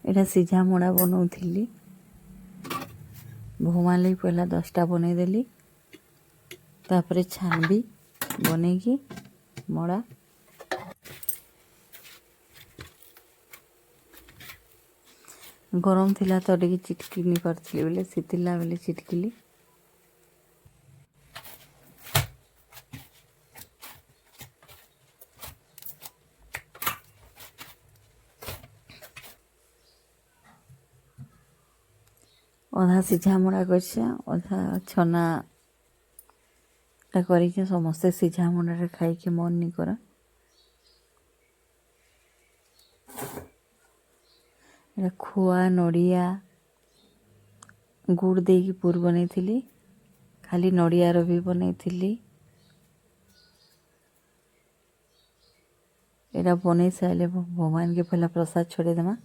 एटा सीझा मुड़ा बनाऊली भोमा लगी पहला 10टा बनईदेली तापर छानबी बनईकी मुड़ा गरम थिला तो टिके चिटकी नहीं पारथिली बोले सितिला बेले चिटकिली अधा सीझा मुड़ा कर अधा छना करके समस्ते सीझा मुड़ा खाई के मन नहीं कर खोआ नड़िया गुड़ दे पुर बनई खाली नड़ियार भी बनई एटा बनई सारे भगवान के पहला प्रसाद छोड़े देमा।